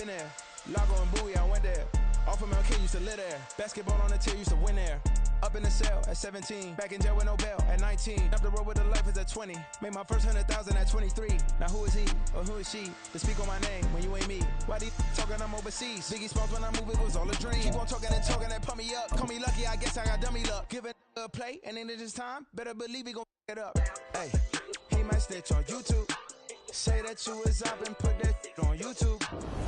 been there. Lago and Bowie, I went there. Off of Mount K, used to live there. Basketball on the tier, used to win there. Up in the cell at 17. Back in jail with no bail at 19. Up the road with the life is at 20. Made my first 100,000 at 23. Now who is he or who is she to speak on my name when you ain't me? Why these talking I'm overseas? Biggie Smalls when I move, it was all a dream. Keep on talking and pump me up. Call me lucky, I guess I got dummy luck. Give it a play, and then it's time. Better believe he gon' it up. Hey, he might snitch on YouTube. Say that you was up and put that on YouTube.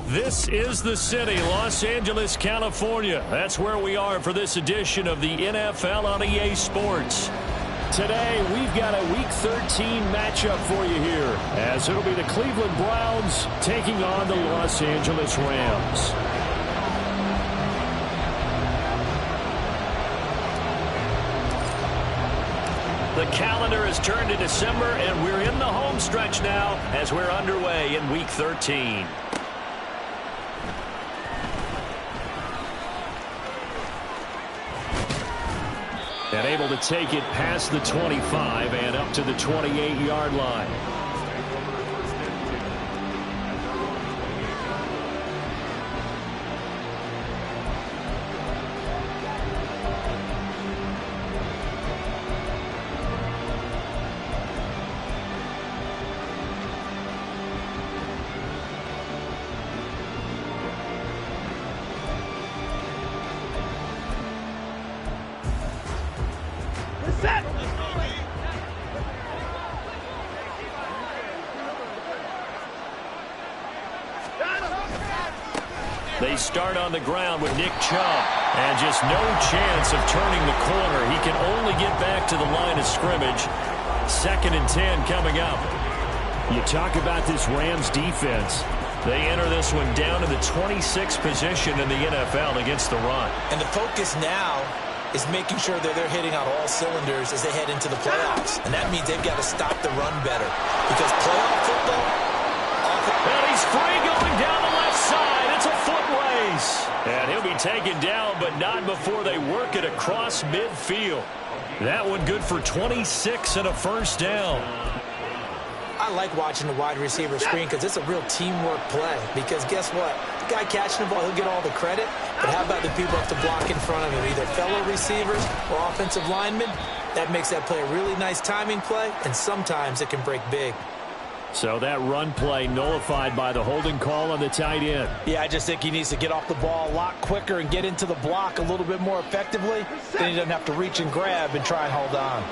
This is the city, Los Angeles, California. That's where we are for this edition of the NFL on EA Sports. Today, we've got a Week 13 matchup for you here, as it'll be the Cleveland Browns taking on the Los Angeles Rams. The calendar has turned to December, and we're in the home stretch now as we're underway in Week 13. And able to take it past the 25 and up to the 28-yard line. They start on the ground with Nick Chubb, and just no chance of turning the corner. He can only get back to the line of scrimmage. 2nd and 10 coming up. You talk about this Rams defense. They enter this one down to the 26th position in the NFL against the run. And the focus now is making sure that they're hitting on all cylinders as they head into the playoffs. And that means they've got to stop the run better. Because playoff football... And he's free going down the left side. It's a foot race. And he'll be taken down, but not before they work it across midfield. That one good for 26 and a first down. I like watching the wide receiver screen because it's a real teamwork play. Because guess what? The guy catching the ball, he'll get all the credit. But how about the people up to block in front of him? Either fellow receivers or offensive linemen. That makes that play a really nice timing play, and sometimes it can break big. So that run play nullified by the holding call on the tight end. Yeah, I just think he needs to get off the ball a lot quicker and get into the block a little bit more effectively. Then he doesn't have to reach and grab and try and hold on.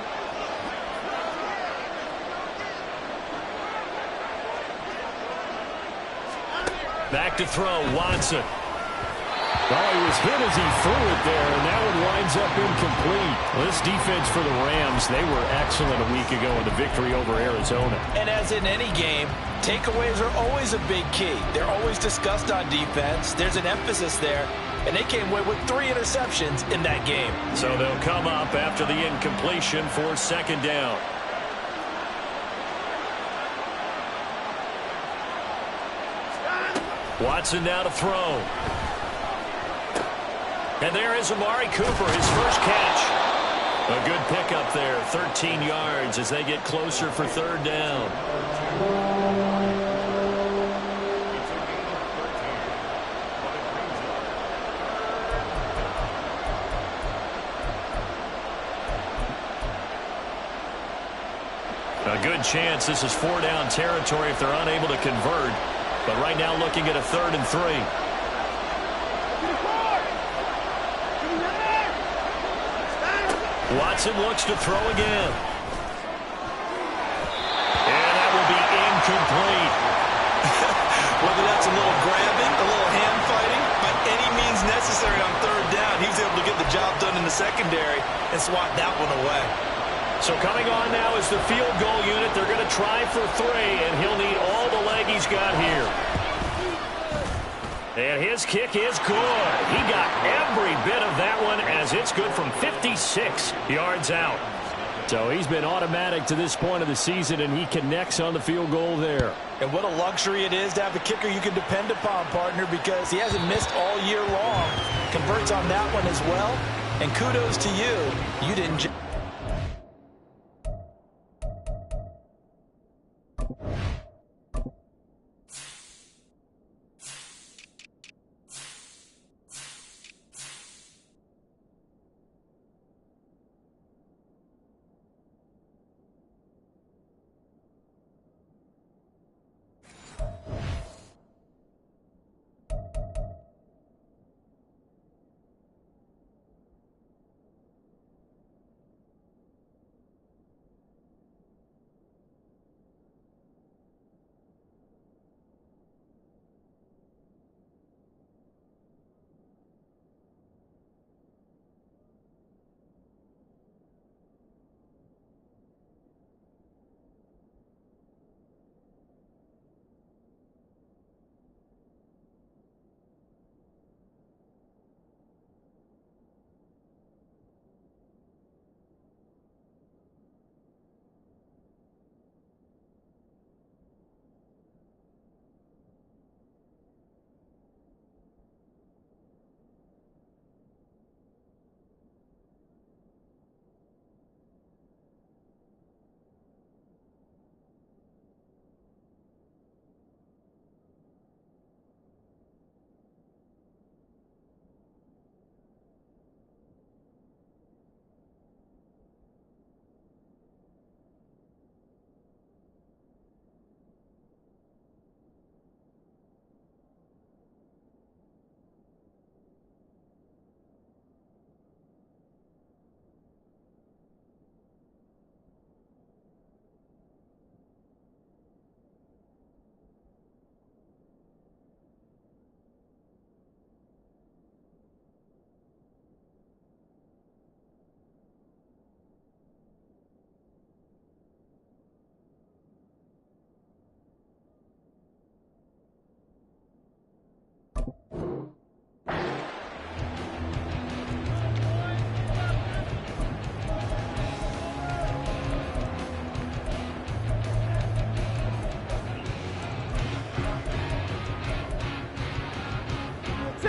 Back to throw, Watson. Oh, he was hit as he threw it there, and that one winds up incomplete. Well, this defense for the Rams, they were excellent a week ago in the victory over Arizona. And as in any game, takeaways are always a big key. They're always discussed on defense. There's an emphasis there, and they came away with 3 interceptions in that game. So they'll come up after the incompletion for 2nd down. Watson now to throw. And there is Amari Cooper, his first catch. A good pickup there, 13 yards as they get closer for 3rd down. A good chance this is 4-down territory if they're unable to convert. But right now looking at a 3rd and 3. Watson looks to throw again. And that will be incomplete. Whether that's a little grabbing, a little hand fighting, by any means necessary on 3rd down, he was able to get the job done in the secondary and swat that one away. So coming on now is the field goal unit. They're going to try for 3, and he'll need all the leg he's got here. And his kick is good. He got every bit of that one as it's good from 56 yards out. So he's been automatic to this point of the season, and he connects on the field goal there. And what a luxury it is to have a kicker you can depend upon, partner, because he hasn't missed all year long. Converts on that one as well. And kudos to you. You didn't...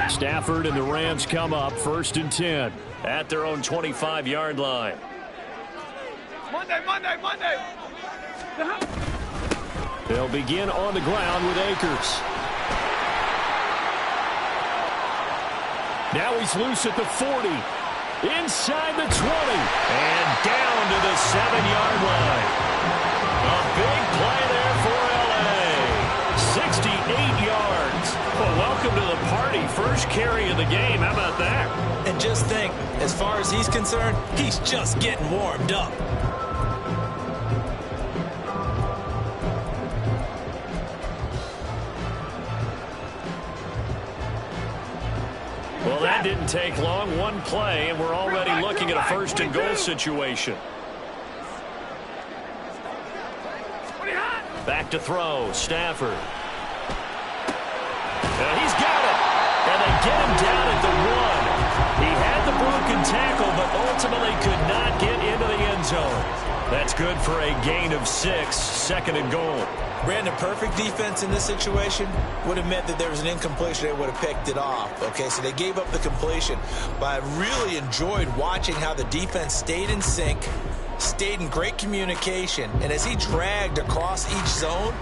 Stafford and the Rams come up 1st and 10 at their own 25-yard line. Monday. They'll begin on the ground with Akers. Now he's loose at the 40. Inside the 20. And down to the 7-yard line. A big play there for L.A. 68 yards. Well, welcome to the party. First carry of the game. How about that? And just think, as far as he's concerned, he's just getting warmed up. Well, that didn't take long. One play, and we're already looking at a 1st and goal situation. Back to throw. Stafford. And he's got it. And they get him down at the 1. He had the broken tackle, but ultimately could not get into the end zone. That's good for a gain of 6. 2nd and goal. Brandon, perfect defense in this situation would have meant that there was an incompletion. They would have picked it off. Okay, so they gave up the completion. But I really enjoyed watching how the defense stayed in sync, stayed in great communication. And as he dragged across each zone,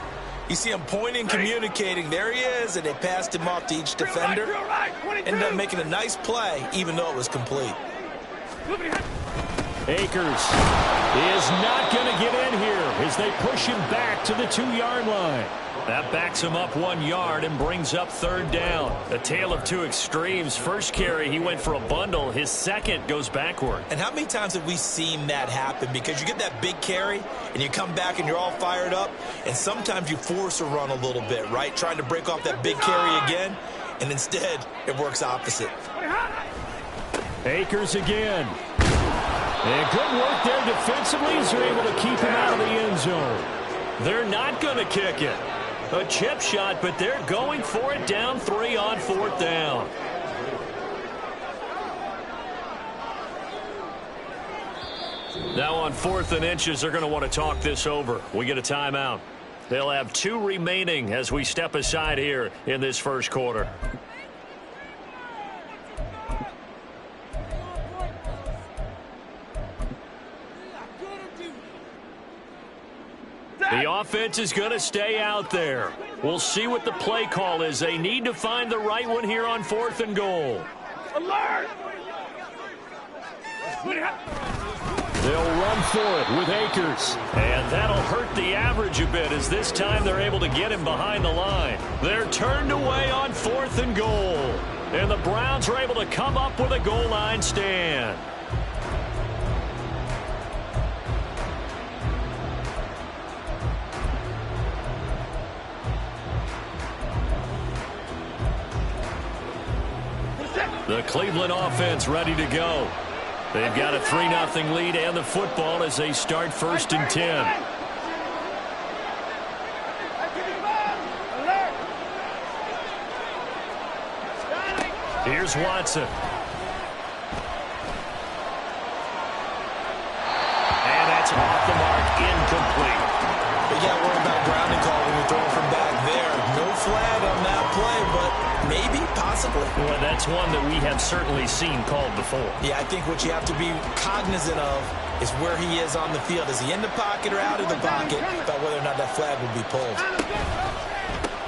you see him pointing, communicating. There he is, and they passed him off to each defender. Ended up making a nice play, even though it was complete. Akers is not going to get in here as they push him back to the 2-yard line. That backs him up 1 yard and brings up 3rd down. A tale of two extremes. First carry, he went for a bundle. His second goes backward. And how many times have we seen that happen? Because you get that big carry, and you come back and you're all fired up, and sometimes you force a run a little bit, right? Trying to break off that big carry again, and instead it works opposite. Akers again. And good work there defensively as they're able to keep him out of the end zone. They're not going to kick it. A chip shot, but they're going for it down 3 on 4th down. Now on 4th and inches, they're going to want to talk this over. We get a timeout. They'll have 2 remaining as we step aside here in this first quarter. The offense is going to stay out there. We'll see what the play call is. They need to find the right one here on 4th and goal. Alert! They'll run for it with Akers. And that'll hurt the average a bit as this time they're able to get him behind the line. They're turned away on 4th and goal. And the Browns are able to come up with a goal line stand. The Cleveland offense ready to go. They've got a 3-0 lead and the football as they start 1st and 10. Here's Watson. And that's off the mark, incomplete. But yeah, worry about grounding call when you're throwing from back there. No flag on that play, but maybe, possibly. Well, that's one that we have certainly seen called before. Yeah, I think what you have to be cognizant of is where he is on the field. Is he in the pocket or out of the pocket? About whether or not that flag will be pulled.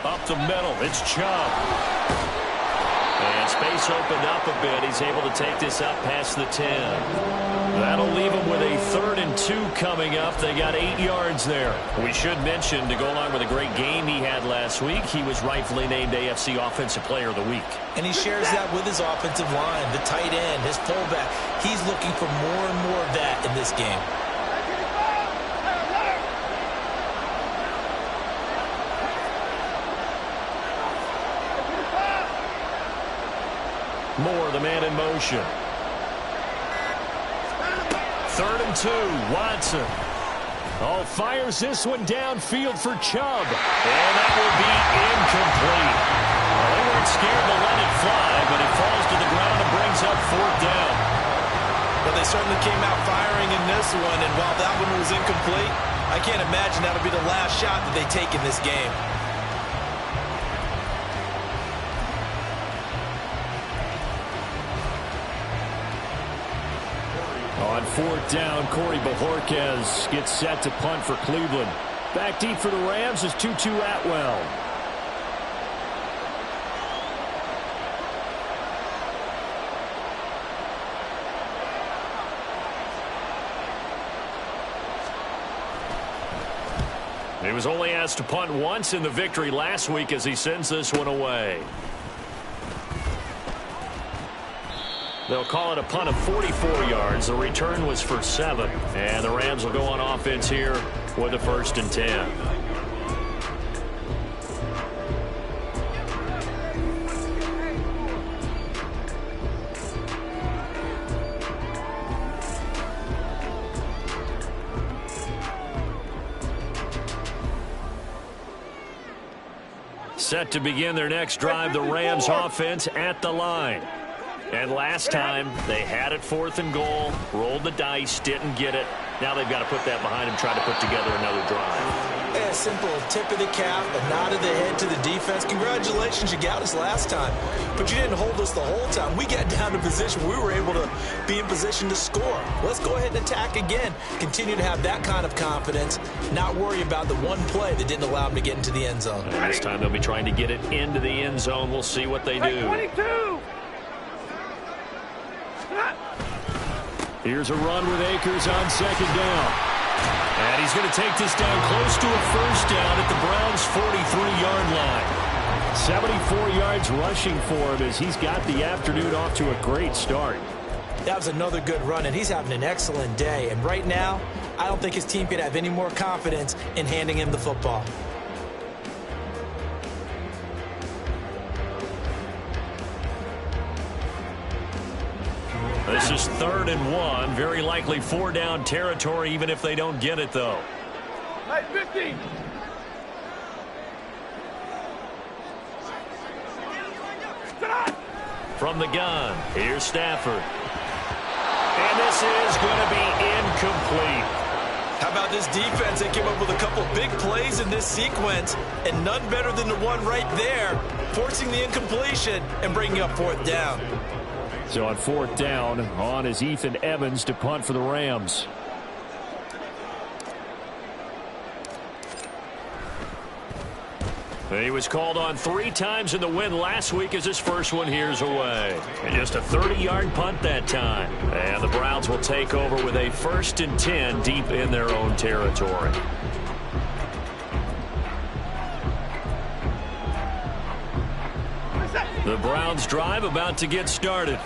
Up the middle, it's Chubb. And space opened up a bit. He's able to take this up past the 10. That'll leave him with a 3rd and 2 coming up. They got 8 yards there. We should mention, to go along with a great game he had last week, he was rightfully named AFC Offensive Player of the Week. And he shares that with his offensive line, the tight end, his fullback. He's looking for more and more of that in this game. Moore, the man in motion. 3rd and 2, Watson. Oh, fires this one downfield for Chubb. And that will be incomplete. Well, they weren't scared to let it fly, but it falls to the ground and brings up 4th down. Well, they certainly came out firing in this one, and while that one was incomplete, I can't imagine that'll be the last shot that they take in this game. 4th down, Corey Bojorquez gets set to punt for Cleveland. Back deep for the Rams is Tutu Atwell. He was only asked to punt once in the victory last week as he sends this one away. They'll call it a punt of 44 yards. The return was for 7. And the Rams will go on offense here with a 1st and 10. Set to begin their next drive, the Rams offense at the line. And last time, they had it 4th and goal, rolled the dice, didn't get it. Now they've got to put that behind them, try to put together another drive. Yeah, simple tip of the cap, a nod of the head to the defense. Congratulations, you got us last time. But you didn't hold us the whole time. We got down to position. We were able to be in position to score. Let's go ahead and attack again. Continue to have that kind of confidence, not worry about the one play that didn't allow them to get into the end zone. And this time they'll be trying to get it into the end zone. We'll see what they do. 22! Here's a run with Akers on 2nd down. And he's going to take this down close to a 1st down at the Browns' 43-yard line. 74 yards rushing for him as he's got the afternoon off to a great start. That was another good run, and he's having an excellent day. And right now, I don't think his team could have any more confidence in handing him the football. This is 3rd and 1. Very likely 4-down territory, even if they don't get it, though. Hey, 50! From the gun, here's Stafford. And this is going to be incomplete. How about this defense? They came up with a couple big plays in this sequence, and none better than the one right there, forcing the incompletion and bringing up 4th down. So on 4th down, on is Ethan Evans to punt for the Rams. He was called on 3 times in the win last week as his first one here's away. And just a 30-yard punt that time. And the Browns will take over with a 1st and 10 deep in their own territory. The Browns drive about to get started.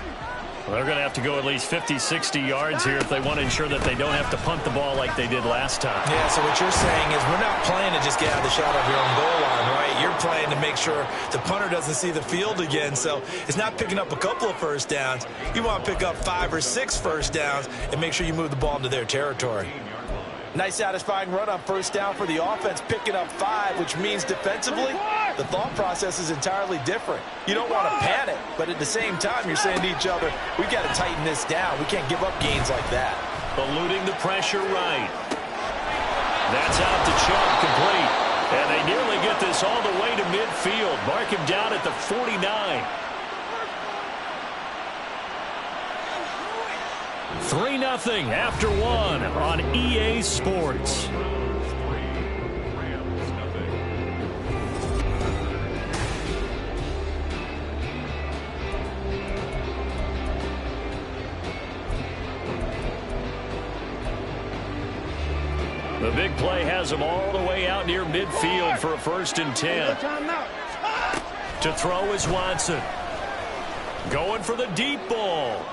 They're going to have to go at least 50, 60 yards here if they want to ensure that they don't have to punt the ball like they did last time. Yeah, so what you're saying is we're not playing to just get out of the shadow of your own goal line, right? You're playing to make sure the punter doesn't see the field again. So it's not picking up a couple of 1st downs. You want to pick up 5 or 6 1st downs and make sure you move the ball into their territory. Nice satisfying run on 1st down for the offense, picking up 5, which means defensively, the thought process is entirely different. You don't want to panic, but at the same time, you're saying to each other, we've got to tighten this down. We can't give up gains like that. Eluding the pressure right. That's out to Chubb, complete. And they nearly get this all the way to midfield. Mark him down at the 49. 3-0 after 1 on EA Sports. The big play has him all the way out near midfield for a 1st and 10. To throw is Watson. Going for the deep ball.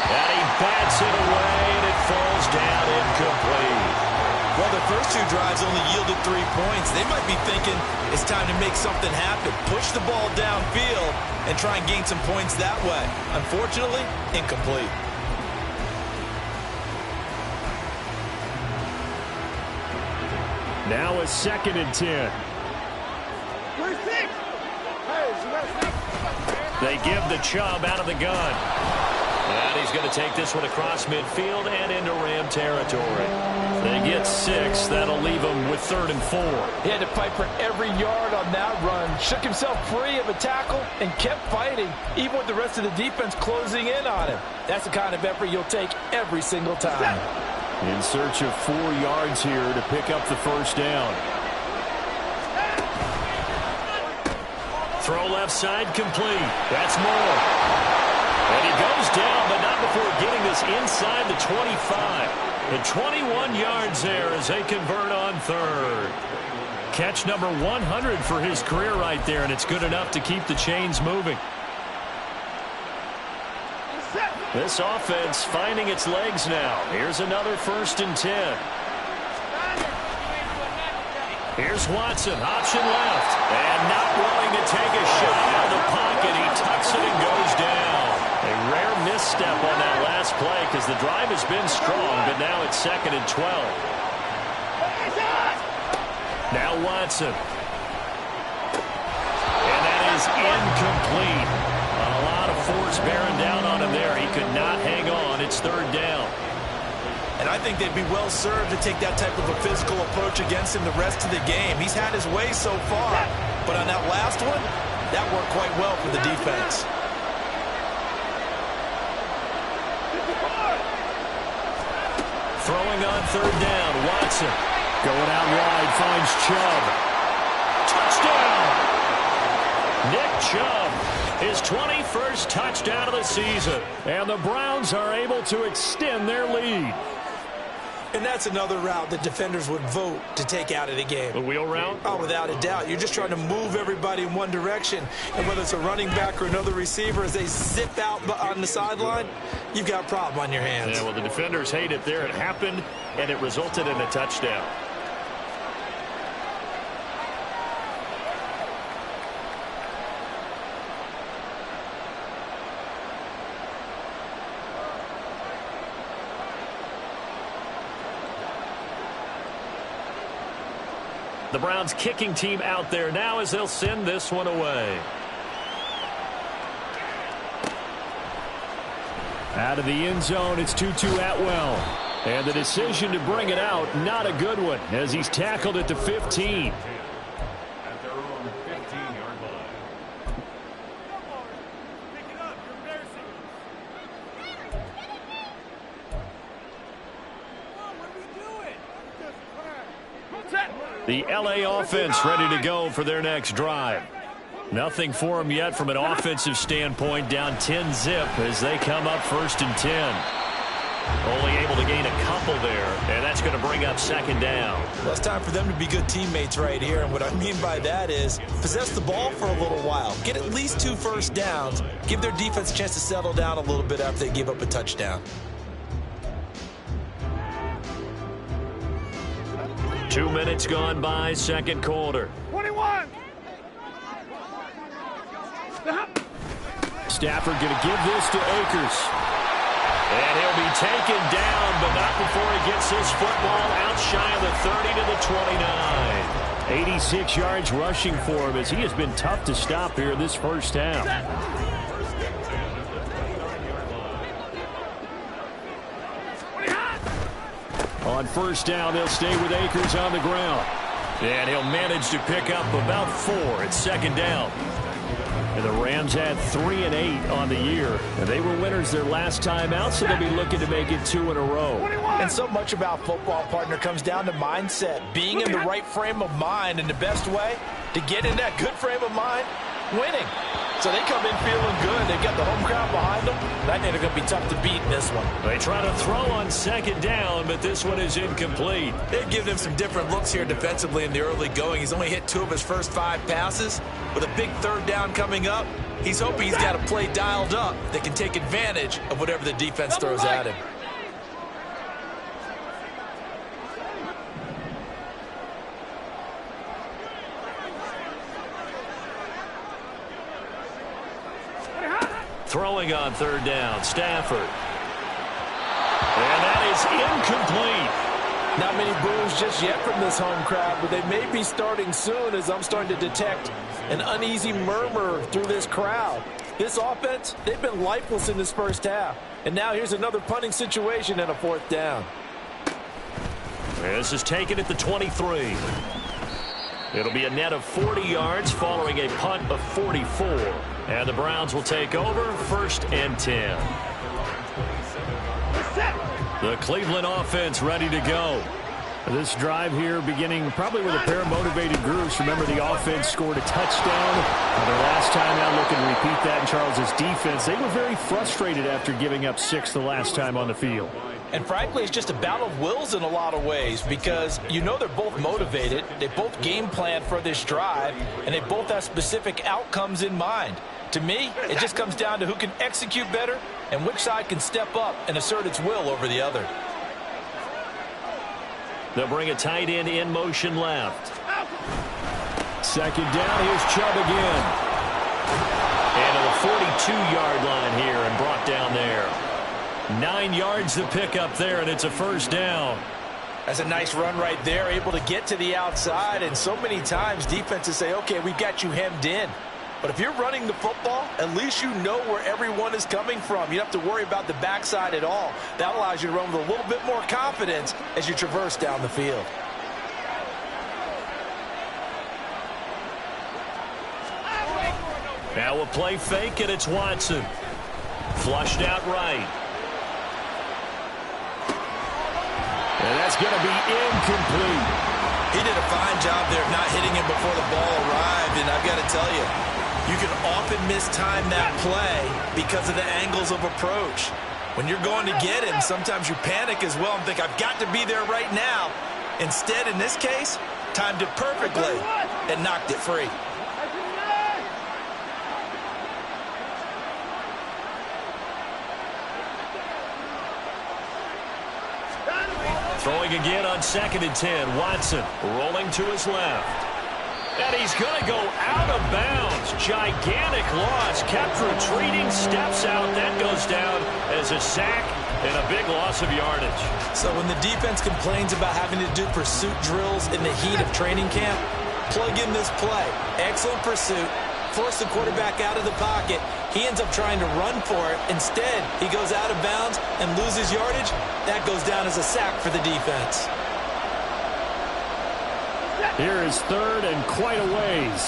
And he bats it away, and it falls down incomplete. Well, the first 2 drives only yielded 3 points. They might be thinking it's time to make something happen. Push the ball downfield and try and gain some points that way. Unfortunately, incomplete. Now a 2nd and 10. They give the Chubb out of the gun. And he's going to take this one across midfield and into Ram territory. They get 6. That'll leave them with 3rd and 4. He had to fight for every yard on that run. Shook himself free of a tackle and kept fighting, even with the rest of the defense closing in on him. That's the kind of effort you'll take every single time. In search of 4 yards here to pick up the first down. Throw left side complete. That's more. And he goes down, but not before getting this inside the 25. And 21 yards there as they convert on 3rd. Catch number 100 for his career right there, and it's good enough to keep the chains moving. This offense finding its legs now. Here's another 1st and 10. Here's Watson, option left, and not willing to take a shot out of the pocket. He tucks it and goes down. A rare misstep on that last play because the drive has been strong, but now it's 2nd and 12. Now Watson. And that is incomplete. A lot of force bearing down on him there. He could not hang on. It's 3rd down. And I think they'd be well served to take that type of a physical approach against him the rest of the game. He's had his way so far, but on that last one, that worked quite well for the defense. Throwing on 3rd down, Watson. Going out wide, finds Chubb. Touchdown! Nick Chubb, his 21st touchdown of the season. And the Browns are able to extend their lead. And that's another route that defenders would vote to take out of the game. The wheel route? Oh, without a doubt. You're just trying to move everybody in one direction. And whether it's a running back or another receiver, as they zip out on the sideline, you've got a problem on your hands. Yeah, well, the defenders hate it there. It happened, and it resulted in a touchdown. The Browns kicking team out there now as they'll send this one away. Out of the end zone, it's Tutu Atwell. And the decision to bring it out, not a good one, as he's tackled at the 15. At their own 15-yard line. Pick it up, you're embarrassing. What are we doing? The LA offense ready to go for their next drive. Nothing for them yet from an offensive standpoint, down 10-zip as they come up 1st and 10. Only able to gain a couple there, and that's going to bring up 2nd down. Well, it's time for them to be good teammates right here, and what I mean by that is possess the ball for a little while. Get at least 2 first downs. Give their defense a chance to settle down a little bit after they give up a touchdown. 2 minutes gone by, 2nd quarter. 21. Stafford going to give this to Akers. And he'll be taken down, but not before he gets his football out shy of the 30 to the 29. 86 yards rushing for him as he has been tough to stop here this first half. On 1st down, they'll stay with Akers on the ground. And he'll manage to pick up about 4 at 2nd down. And the Rams had 3 and 8 on the year. And they were winners their last time out, so they'll be looking to make it 2 in a row. And so much about football, partner, comes down to mindset. Being in the right frame of mind, and the best way to get in that good frame of mind, winning. So they come in feeling good. They've got the home crowd behind them. I think they're going to be tough to beat in this one. They try to throw on 2nd down, but this one is incomplete. They've given him some different looks here defensively in the early going. He's only hit 2 of his first 5 passes. With a big 3rd down coming up, he's hoping he's got a play dialed up that can take advantage of whatever the defense throws at him. Throwing on 3rd down, Stafford. And that is incomplete. Not many boos just yet from this home crowd, but they may be starting soon as I'm starting to detect an uneasy murmur through this crowd. This offense, they've been lifeless in this first half. And now here's another punting situation and a 4th down. This is taken at the 23. It'll be a net of 40 yards following a punt of 44. And the Browns will take over 1st and 10. The Cleveland offense ready to go. This drive here beginning probably with a pair of motivated groups. Remember, the offense scored a touchdown. Their last time out, looking to repeat that in Charles's defense. They were very frustrated after giving up 6 the last time on the field. And frankly, it's just a battle of wills in a lot of ways because you know they're both motivated. They both game plan for this drive, and they both have specific outcomes in mind. To me, it just comes down to who can execute better and which side can step up and assert its will over the other. They'll bring a tight end in motion left. 2nd down. Here's Chubb again. And to the 42-yard line here and brought down there. 9 yards to pick up there, and it's a 1st down. That's a nice run right there, able to get to the outside. And so many times defenses say, okay, we've got you hemmed in. But if you're running the football, at least you know where everyone is coming from. You don't have to worry about the backside at all. That allows you to run with a little bit more confidence as you traverse down the field. Now a play fake, and it's Watson. Flushed out right. And that's going to be incomplete. He did a fine job there of not hitting him before the ball arrived, and I've got to tell you, you can often mistime that play because of the angles of approach. When you're going to get him, sometimes you panic as well and think, I've got to be there right now. Instead, in this case, timed it perfectly and knocked it free. Throwing again on 2nd and 10. Watson rolling to his left. And he's going to go out of bounds. Gigantic loss. Kept retreating. Steps out. That goes down as a sack and a big loss of yardage. So when the defense complains about having to do pursuit drills in the heat of training camp, plug in this play. Excellent pursuit. Force the quarterback out of the pocket. He ends up trying to run for it. Instead, he goes out of bounds and loses yardage. That goes down as a sack for the defense. Here is 3rd and quite a ways.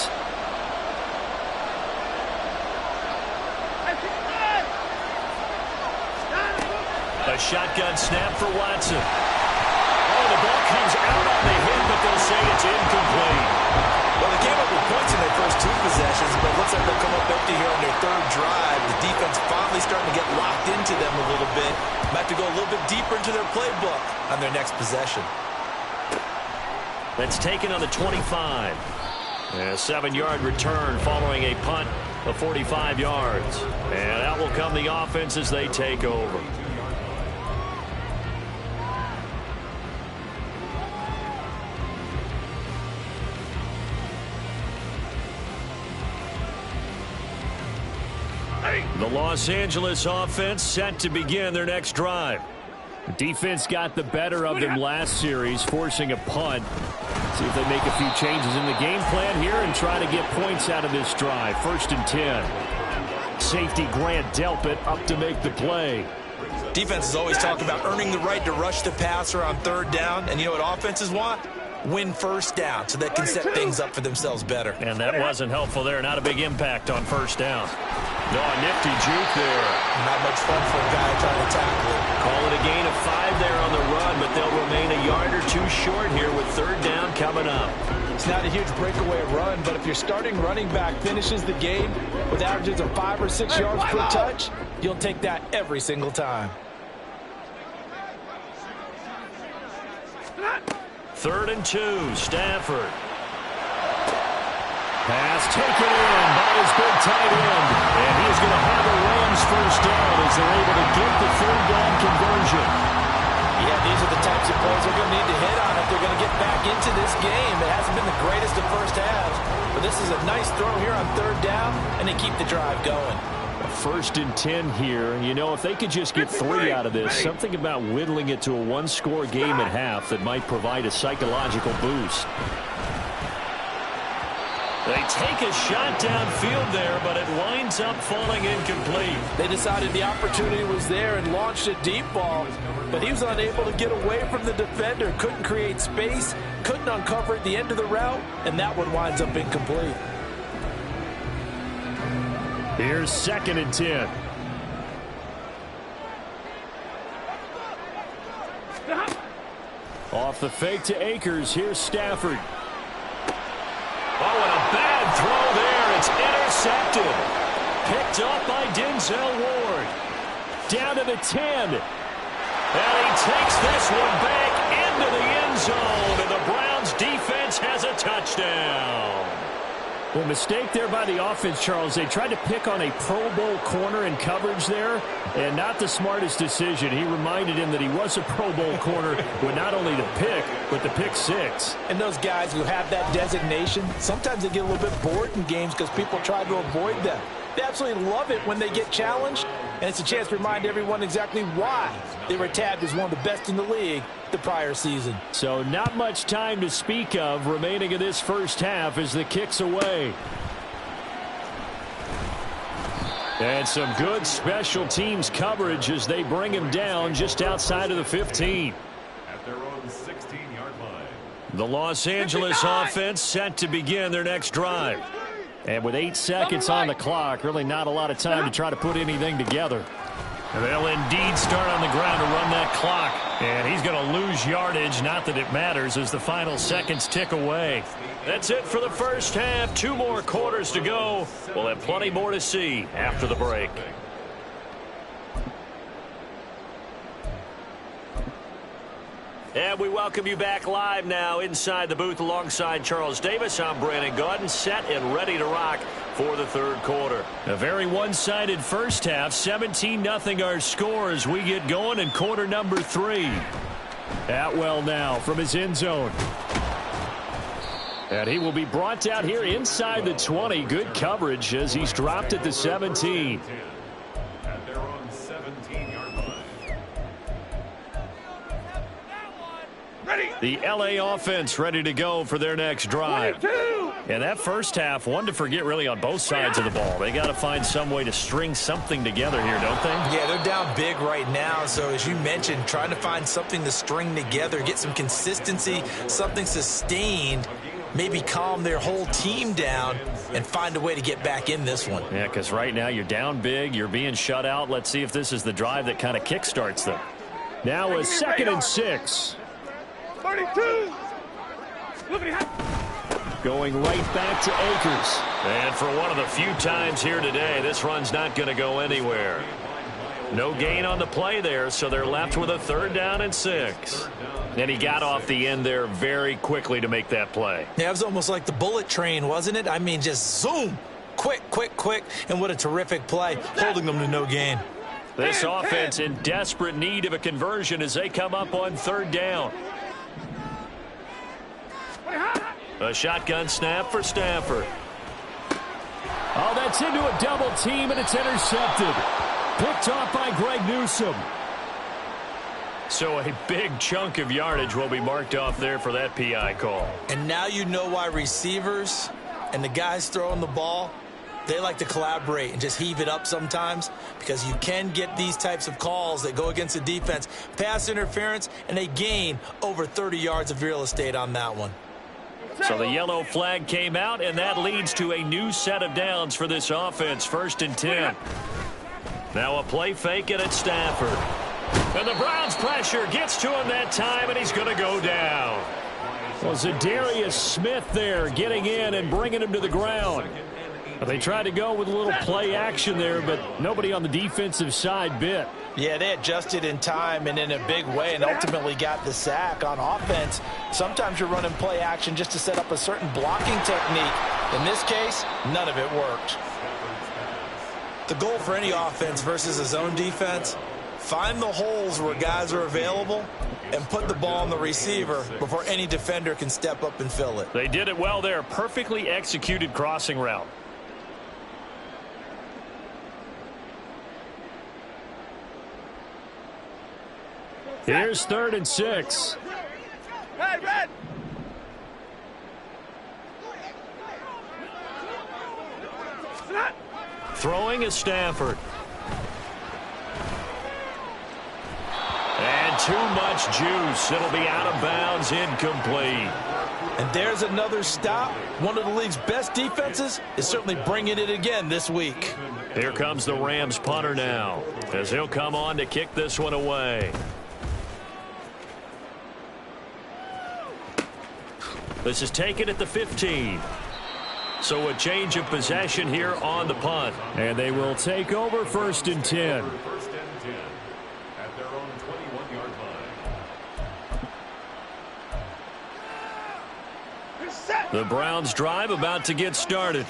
A shotgun snap for Watson. Oh, the ball comes out on the hit, but they'll say it's incomplete. Well, they came up with points in their first 2 possessions, but it looks like they'll come up empty here on their 3rd drive. The defense finally starting to get locked into them a little bit. Might have to go a little bit deeper into their playbook on their next possession. That's taken on the 25. A 7-yard return following a punt of 45 yards. And out will come the offense as they take over. The Los Angeles offense set to begin their next drive. The defense got the better of them last series, forcing a punt. See if they make a few changes in the game plan here and try to get points out of this drive. 1st and 10. Safety Grant Delpit up to make the play. Defenses always talk about earning the right to rush the passer on 3rd down. And you know what offenses want? Win 1st down so they can set things up for themselves better. And that wasn't helpful there. Not a big impact on 1st down. No, a nifty juke there. Not much fun for a guy trying to tackle it. Call it a gain of 5 there on the run, but they'll remain a yard or 2 short here with 3rd down coming up. It's not a huge breakaway run, but if your starting running back finishes the game with averages of 5 or 6 yards per touch, you'll take that every single time. 3rd and 2, Stafford. Pass taken in by his big tight end. And he's going to have a Rams 1st down as they're able to get the 3rd down conversion. Yeah, these are the types of plays they're going to need to hit on if they're going to get back into this game. It hasn't been the greatest of first halves, but this is a nice throw here on 3rd down, and they keep the drive going. 1st and 10 here. You know, if they could just get 3 out of this, something about whittling it to a 1-score game at half that might provide a psychological boost. They take a shot downfield there, but it winds up falling incomplete. They decided the opportunity was there and launched a deep ball, but he was unable to get away from the defender, couldn't create space, couldn't uncover at the end of the route, and that one winds up incomplete. Here's 2nd and 10. Off the fake to Akers. Here's Stafford. Oh, and a bad throw there. It's intercepted. Picked up by Denzel Ward. Down to the 10. And he takes this one back into the end zone. And the Browns defense has a touchdown. Well, mistake there by the offense, Charles. They tried to pick on a Pro Bowl corner in coverage there, and not the smartest decision. He reminded him that he was a Pro Bowl corner with not only the pick, but the pick 6. And those guys who have that designation, sometimes they get a little bit bored in games because people try to avoid them. They absolutely love it when they get challenged, and it's a chance to remind everyone exactly why they were tabbed as one of the best in the league the prior season. So not much time to speak of remaining in this first half as the kick's away. And some good special teams coverage as they bring him down just outside of the 15. At their own 16-yard line. The Los Angeles offense set to begin their next drive. And with 8 seconds on the clock, really not a lot of time to try to put anything together. They'll indeed start on the ground to run that clock. And he's going to lose yardage, not that it matters, as the final seconds tick away. That's it for the first half. 2 more quarters to go. We'll have plenty more to see after the break. And we welcome you back live now inside the booth alongside Charles Davis. I'm Brandon Gaudin, set and ready to rock for the third quarter. A very one-sided first half. 17-0 our score as we get going in quarter number 3. Atwell now from his end zone. And he will be brought down here inside the 20. Good coverage as he's dropped at the 17. At their own 17-yard line. The LA offense ready to go for their next drive. And that first half, one to forget really on both sides of the ball. They got to find some way to string something together here, don't they? Yeah, they're down big right now. So as you mentioned, trying to find something to string together, get some consistency, something sustained, maybe calm their whole team down and find a way to get back in this one. Yeah, because right now you're down big, you're being shut out. Let's see if this is the drive that kind of kickstarts them. Now a 2nd and 6. 32. Look at him. Going right back to Akers. And for one of the few times here today, this run's not going to go anywhere. No gain on the play there, so they're left with a 3rd down and 6. And he got off the end there very quickly to make that play. Yeah, it was almost like the bullet train, wasn't it? I mean, just zoom. Quick, quick, quick. And what a terrific play, holding them to no gain. This offense in desperate need of a conversion as they come up on 3rd down. A shotgun snap for Stafford. Oh, that's into a double team, and it's intercepted. Picked off by Greg Newsome. So a big chunk of yardage will be marked off there for that PI call. And now you know why receivers and the guys throwing the ball, they like to collaborate and just heave it up sometimes, because you can get these types of calls that go against the defense. Pass interference, and they gain over 30 yards of real estate on that one. So the yellow flag came out, and that leads to a new set of downs for this offense. 1st and 10. Now a play fake, and it's Stafford. And the Browns pressure gets to him that time, and he's going to go down. Well, Zadarius Smith there getting in and bringing him to the ground. They tried to go with a little play action there, but nobody on the defensive side bit. Yeah, they adjusted in time and in a big way and ultimately got the sack. On offense, sometimes you're running play action just to set up a certain blocking technique. In this case, none of it worked. The goal for any offense versus a zone defense, find the holes where guys are available and put the ball on the receiver before any defender can step up and fill it. They did it well there. Perfectly executed crossing route. Here's 3rd and 6. Hey, Red. Throwing is Stafford. And too much juice. It'll be out of bounds, incomplete. And there's another stop. One of the league's best defenses is certainly bringing it again this week. Here comes the Rams punter now, as he'll come on to kick this one away. This is taken at the 15. So a change of possession here on the punt. And they will take over 1st and 10. First and 10 at their own 21-yard line. The Browns drive about to get started.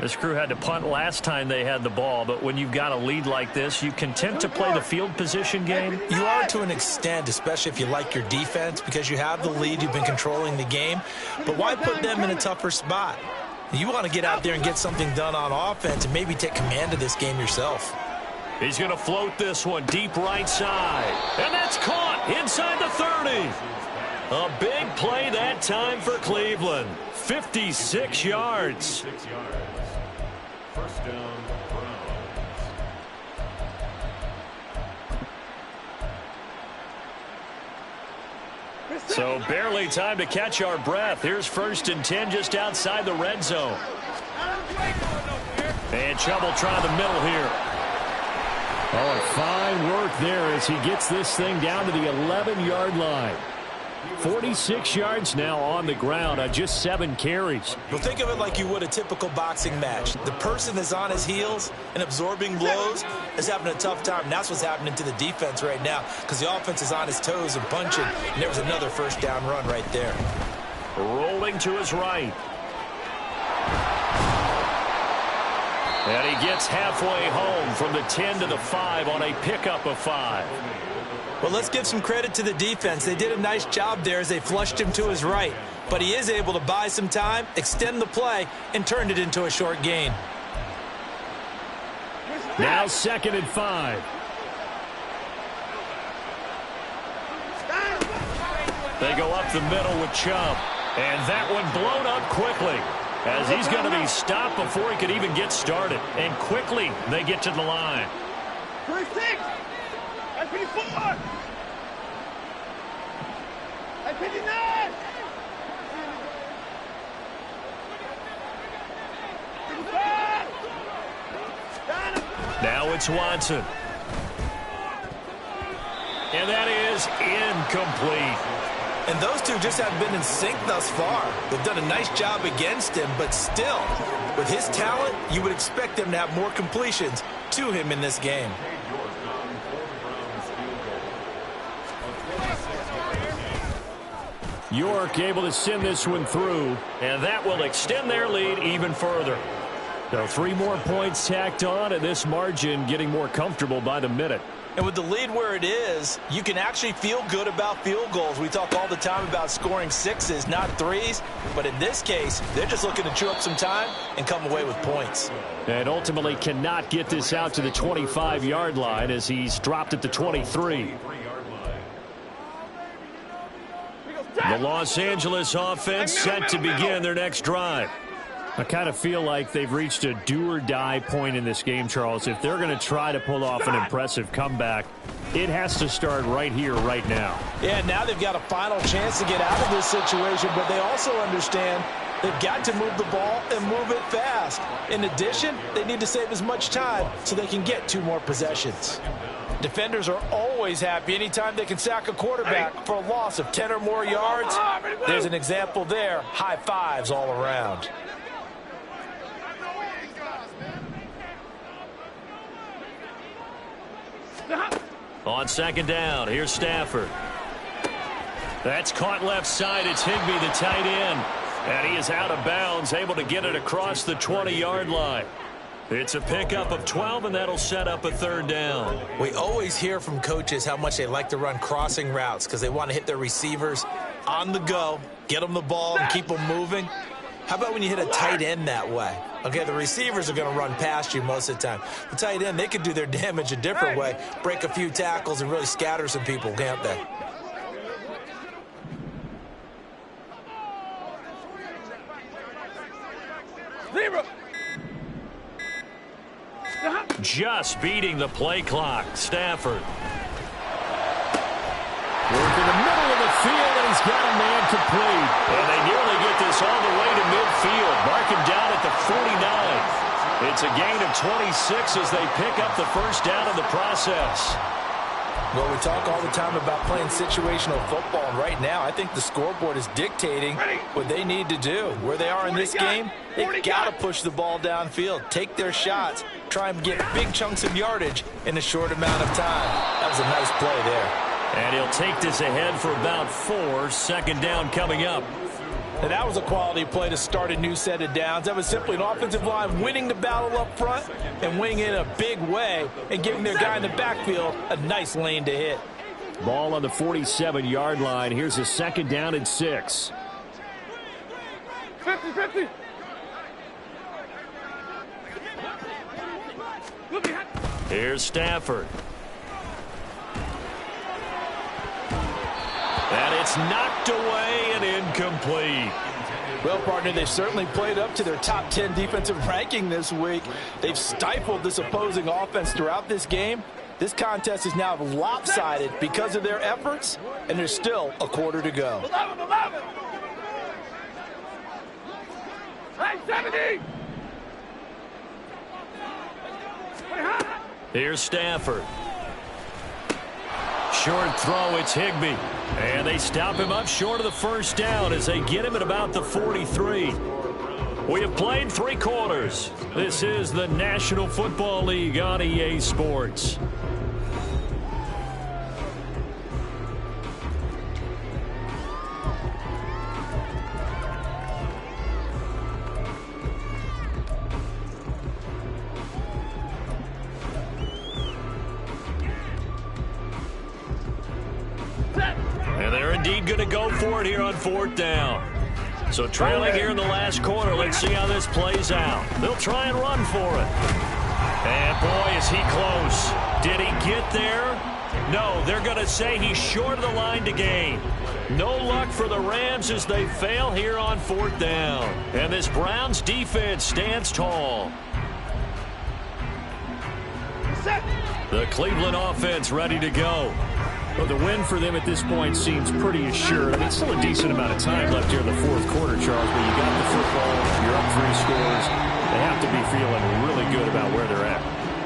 This crew had to punt last time they had the ball, but when you've got a lead like this, you content to play the field position game? You are to an extent, especially if you like your defense, because you have the lead, you've been controlling the game. But why put them in a tougher spot? You want to get out there and get something done on offense and maybe take command of this game yourself. He's going to float this one deep right side. And that's caught inside the 30. A big play that time for Cleveland. 56 yards. 6 yards. First down, Browns. So barely time to catch our breath. Here's 1st and 10 just outside the red zone. And trouble trying the middle here. Oh, and fine work there as he gets this thing down to the 11-yard line. 46 yards now on the ground on just 7 carries. Well, think of it like you would a typical boxing match. The person that's on his heels and absorbing blows is having a tough time. And that's what's happening to the defense right now, because the offense is on his toes and punching. And there was another first down run right there. Rolling to his right. And he gets halfway home from the 10 to the 5 on a pickup of 5. Well, let's give some credit to the defense. They did a nice job there as they flushed him to his right. But he is able to buy some time, extend the play, and turned it into a short gain. Now 2nd and 5. They go up the middle with Chubb. And that one blown up quickly, as he's going to be stopped before he could even get started. And quickly they get to the line. 26. 54. 59. Now it's Watson. And that is incomplete. And those two just haven't been in sync thus far. They've done a nice job against him, but still, with his talent, you would expect them to have more completions to him in this game. York able to send this one through. And that will extend their lead even further. So 3 more points tacked on, and this margin getting more comfortable by the minute. And with the lead where it is, you can actually feel good about field goals. We talk all the time about scoring 6s, not 3s. But in this case, they're just looking to chew up some time and come away with points. And ultimately cannot get this out to the 25-yard line as he's dropped at the 23. The Los Angeles offense set to begin their next drive. I kind of feel like they've reached a do-or-die point in this game, Charles. If they're going to try to pull off an impressive comeback, it has to start right here, right now. Yeah, now they've got a final chance to get out of this situation, but they also understand they've got to move the ball and move it fast. In addition, they need to save as much time so they can get 2 more possessions. Defenders are always happy anytime they can sack a quarterback for a loss of 10 or more yards. There's an example there. High fives all around. On 2nd down, here's Stafford. That's caught left side. It's Higbee, the tight end. And he is out of bounds, able to get it across the 20-yard line. It's a pickup of 12, and that'll set up a 3rd down. We always hear from coaches how much they like to run crossing routes because they want to hit their receivers on the go, get them the ball, and keep them moving. How about when you hit a tight end that way? Okay, the receivers are going to run past you most of the time. The tight end, they could do their damage a different way, break a few tackles and really scatter some people, can't they? just beating the play clock. Stafford. Work in the middle of the field, and he's got a man complete. And they nearly get this all the way to midfield. Mark him down at the 49. It's a gain of 26 as they pick up the first down in the process. Well, we talk all the time about playing situational football, and right now I think the scoreboard is dictating what they need to do. Where they are in this game, they've got to push the ball downfield, take their shots, try and get big chunks of yardage in a short amount of time. That was a nice play there. And he'll take this ahead for about 4. Second down coming up. And that was a quality play to start a new set of downs. That was simply an offensive line winning the battle up front and winning in a big way and giving their guy in the backfield a nice lane to hit. Ball on the 47-yard line. Here's a second down and 6. 50-50. Here's Stafford. And it's knocked away and incomplete. Well, partner, they've certainly played up to their top 10 defensive ranking this week. They've stifled this opposing offense throughout this game. This contest is now lopsided because of their efforts, and there's still a quarter to go. 11. Hey, 70. Here's Stafford. Short throw, it's Higbee. And they stop him up short of the first down as they get him at about the 43. We have played 3 quarters. This is the National Football League on EA Sports. And they're indeed going to go for it here on 4th down. So trailing here in the last quarter, let's see how this plays out. They'll try and run for it. And boy, is he close. Did he get there? No, they're going to say he's short of the line to gain. No luck for the Rams as they fail here on 4th down. And this Browns defense stands tall. The Cleveland offense ready to go. Well, the win for them at this point seems pretty assured. I mean, still a decent amount of time left here in the 4th quarter, Charles, but you got the football, you're up 3 scores. They have to be feeling really good about where they're at.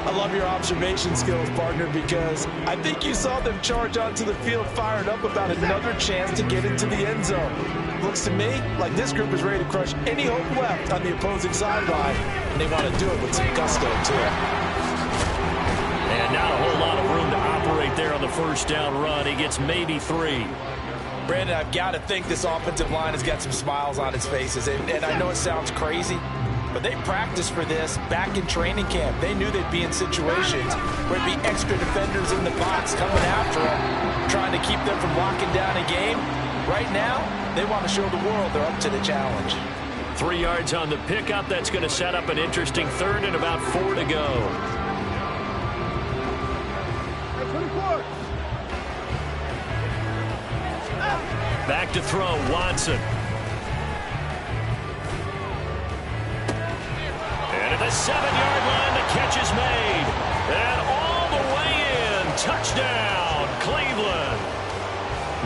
I love your observation skills, partner, because I think you saw them charge onto the field fired up about another chance to get into the end zone. Looks to me like this group is ready to crush any hope left on the opposing sideline, and they want to do it with some gusto, too. And not a whole lot of room to operate there on the first down run. He gets maybe 3. Brandon, I've got to think this offensive line has got some smiles on its faces. And I know it sounds crazy, but they practiced for this back in training camp. They knew they'd be in situations where it'd be extra defenders in the box coming after them, trying to keep them from locking down a game. Right now, they want to show the world they're up to the challenge. 3 yards on the pickup. That's going to set up an interesting 3rd and about 4 to go. Back to throw, Watson. And at the 7-yard line, the catch is made. And all the way in, touchdown, Cleveland.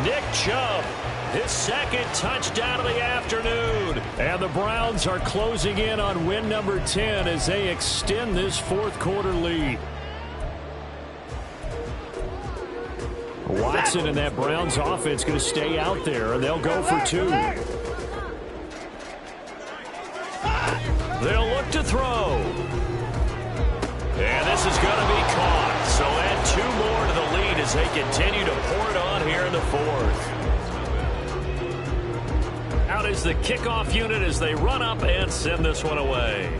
Nick Chubb, his 2nd touchdown of the afternoon. And the Browns are closing in on win number 10 as they extend this 4th quarter lead. Watson and that Browns offense going to stay out there, and they'll go for 2. They'll look to throw. And this is going to be caught. So add 2 more to the lead as they continue to pour it on here in the 4th. Out is the kickoff unit as they run up and send this one away.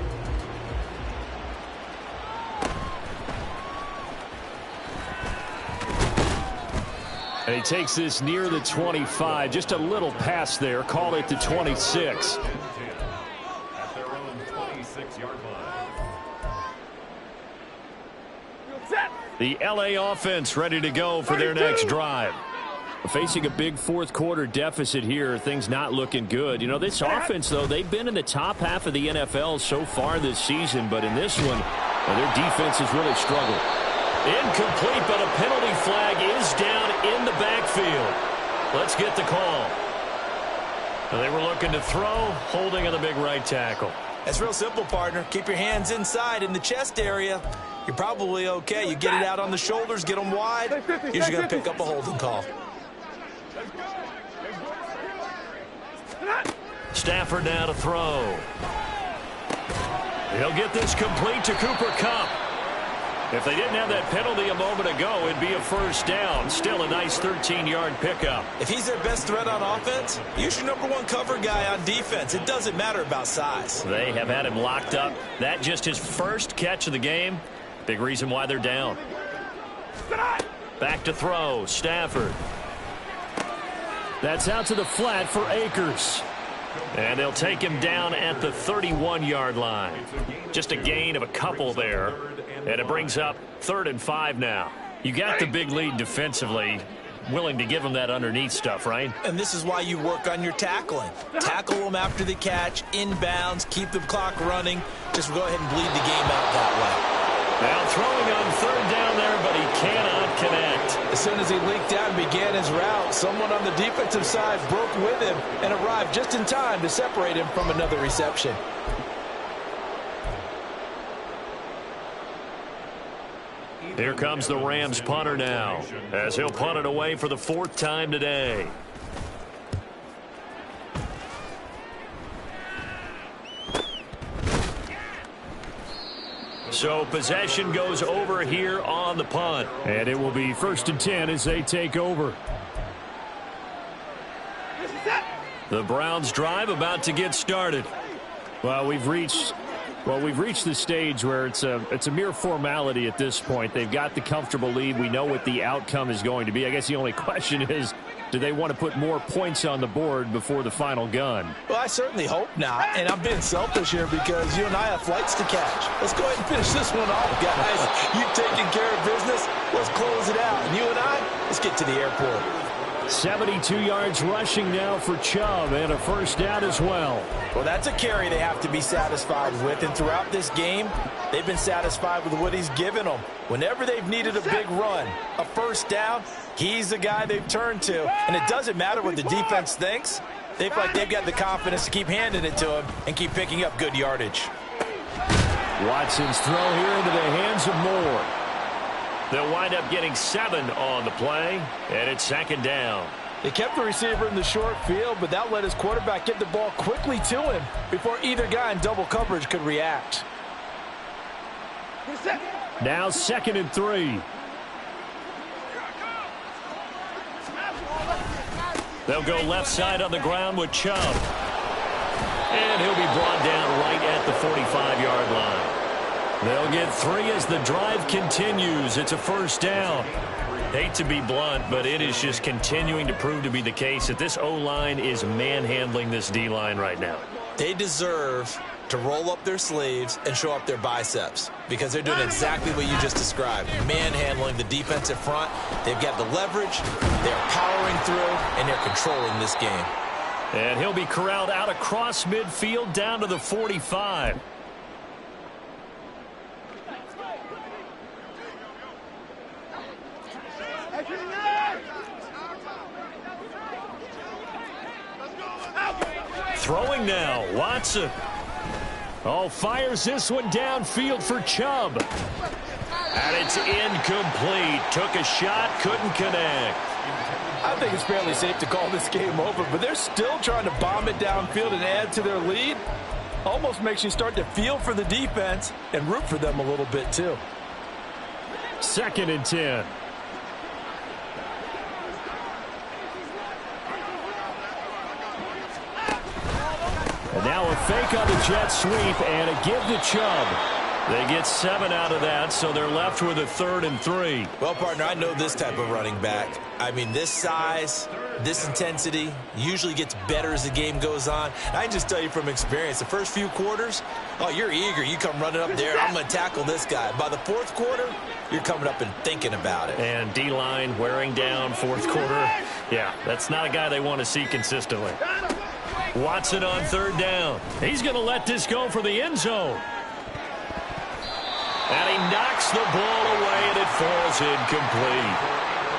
And he takes this near the 25. Just a little pass there. Call it the 26. At their own 26-yard line. The LA offense ready to go for their next drive. Facing a big 4th quarter deficit here. Things not looking good. You know, this offense, though, they've been in the top half of the NFL so far this season. But in this one, And their defense has really struggled. Incomplete, but a penalty flag is down in the backfield. Let's get the call. They were looking to throw, holding on the big right tackle. That's real simple, partner. Keep your hands inside in the chest area. You're probably okay. You get it out on the shoulders, get them wide. Usually going to pick up a holding call. Stafford now to throw. He'll get this complete to Cooper Kupp. If they didn't have that penalty a moment ago, it'd be a first down. Still a nice 13-yard pickup. If he's their best threat on offense, use your #1 cover guy on defense. It doesn't matter about size. They have had him locked up. That just his first catch of the game. Big reason why they're down. Back to throw. Stafford. That's out to the flat for Akers. And they'll take him down at the 31-yard line. Just a gain of a couple there. And it brings up 3rd and 5 now. You got the big lead defensively. Willing to give them that underneath stuff, right? And this is why you work on your tackling. Tackle them after the catch, inbounds, keep the clock running. Just go ahead and bleed the game out that way. Now throwing on 3rd down there, but he cannot connect. As soon as he leaked out and began his route, someone on the defensive side broke with him and arrived just in time to separate him from another reception. Here comes the Rams punter now, as he'll punt it away for the 4th time today. So possession goes over here on the punt. And it will be 1st and 10 as they take over. The Browns drive about to get started. Well, we've reached the stage where it's a mere formality at this point. They've got the comfortable lead. We know what the outcome is going to be. I guess the only question is, do they want to put more points on the board before the final gun? Well, I certainly hope not. And I'm being selfish here because you and I have flights to catch. Let's go ahead and finish this one off, guys. You've taken care of business. Let's close it out. And you and I, let's get to the airport. 72 yards rushing now for Chubb, and a first down as well. Well, that's a carry they have to be satisfied with, and throughout this game, they've been satisfied with what he's given them. Whenever they've needed a big run, a first down, he's the guy they've turned to. And it doesn't matter what the defense thinks. They feel like they've got the confidence to keep handing it to him and keep picking up good yardage. Watson's throw here into the hands of Moore. They'll wind up getting 7 on the play, and it's 2nd down. They kept the receiver in the short field, but that let his quarterback get the ball quickly to him before either guy in double coverage could react. Now 2nd and 3. They'll go left side on the ground with Chubb. And he'll be brought down right at the 45-yard line. They'll get 3 as the drive continues. It's a first down. Hate to be blunt, but it is just continuing to prove to be the case that this O-line is manhandling this D-line right now. They deserve to roll up their sleeves and show up their biceps because they're doing exactly what you just described, manhandling the defensive front. They've got the leverage, they're powering through, and they're controlling this game. And he'll be corralled out across midfield down to the 45. Throwing now, Watson. Oh, fires this one downfield for Chubb. And it's incomplete. Took a shot, couldn't connect. I think it's fairly safe to call this game over, but they're still trying to bomb it downfield and add to their lead. Almost makes you start to feel for the defense and root for them a little bit, too. 2nd and 10. And now a fake on the jet sweep and a give to Chubb. They get 7 out of that, so they're left with a 3rd and 3. Well, partner, I know this type of running back. I mean, this size, this intensity usually gets better as the game goes on. And I can just tell you from experience, the first few quarters, oh, you're eager. You come running up there, I'm going to tackle this guy. By the 4th quarter, you're coming up and thinking about it. And D-line wearing down 4th quarter. Yeah, that's not a guy they want to see consistently. Watson on 3rd down. He's going to let this go for the end zone. And he knocks the ball away, and it falls incomplete.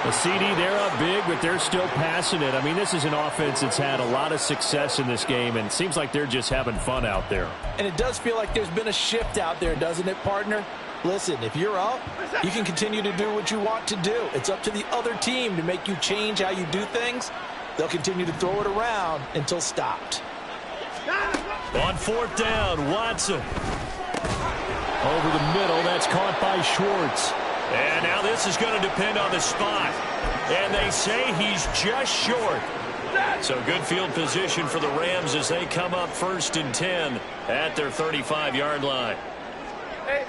The CD, they're up big, but they're still passing it. I mean, this is an offense that's had a lot of success in this game, and it seems like they're just having fun out there. And it does feel like there's been a shift out there, doesn't it, partner? Listen, if you're up, you can continue to do what you want to do. It's up to the other team to make you change how you do things. They'll continue to throw it around until stopped. On fourth down, Watson. Over the middle, that's caught by Schwartz. And now this is going to depend on the spot. And they say he's just short. So good field position for the Rams as they come up 1st and 10 at their 35-yard line. Hey.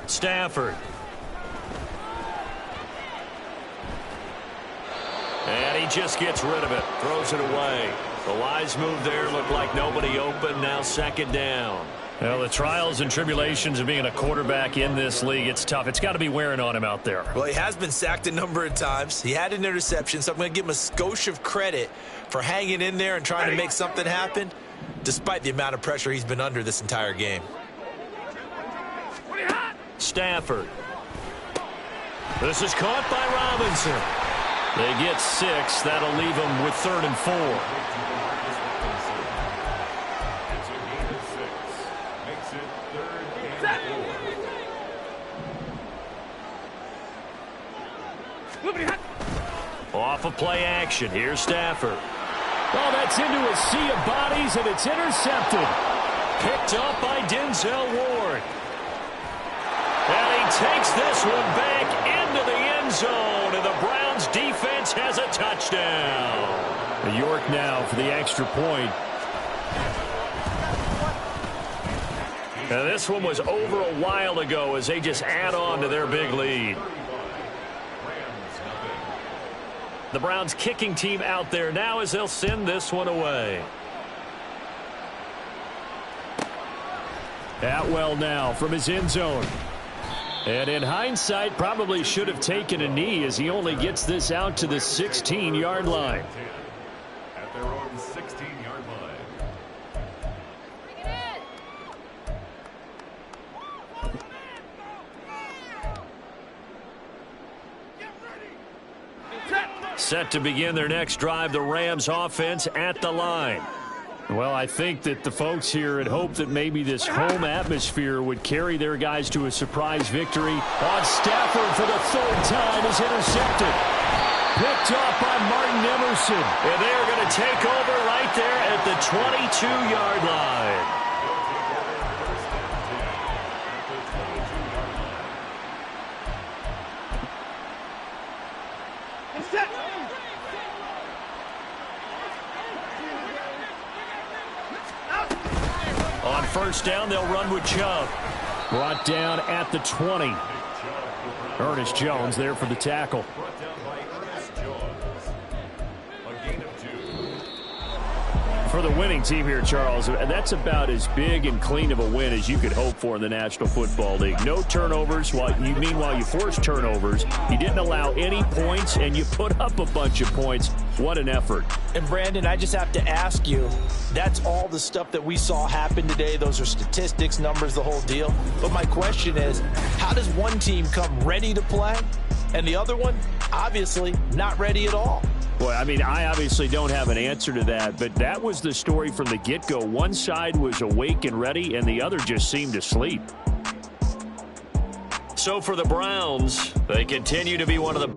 Stafford. And he just gets rid of it, throws it away. The wise move there, looked like nobody open, now 2nd down. Well, the trials and tribulations of being a quarterback in this league, it's tough. It's got to be wearing on him out there. Well, he has been sacked a number of times. He had an interception, so I'm going to give him a skosh of credit for hanging in there and trying to make something happen, despite the amount of pressure he's been under this entire game. Stafford. This is caught by Robinson. They get 6. That'll leave them with 3rd and 4. Off of play action. Here's Stafford. Oh, that's into a sea of bodies, and it's intercepted. Picked up by Denzel Ward. And he takes this one back into the end zone, and the Browns defense has a touchdown. York now for the extra point. Now this one was over a while ago as they just add on to their big lead. The Browns kicking team out there now as they'll send this one away. Atwell now from his end zone. And in hindsight, probably should have taken a knee as he only gets this out to the 16-yard line. At their own 16-yard line. Set to begin their next drive, the Rams offense at the line. Well, I think that the folks here had hoped that maybe this home atmosphere would carry their guys to a surprise victory. On Stafford for the 3rd time is intercepted. Picked off by Martin Emerson. And they're going to take over right there at the 22-yard line. On 1st down, they'll run with Chubb. Brought down at the 20. Ernest Jones there for the tackle. Brought down by Ernest Jones. A gain of 2. For the winning team here, Charles, that's about as big and clean of a win as you could hope for in the National Football League. No turnovers. Meanwhile, you forced turnovers. You didn't allow any points, and you put up a bunch of points. What an effort. And, Brandon, I just have to ask you, that's all the stuff that we saw happen today. Those are statistics, numbers, the whole deal. But my question is, how does one team come ready to play and the other one, obviously, not ready at all? Well, I mean, I obviously don't have an answer to that, but that was the story from the get-go. One side was awake and ready, and the other just seemed to sleep. So for the Browns, they continue to be one of the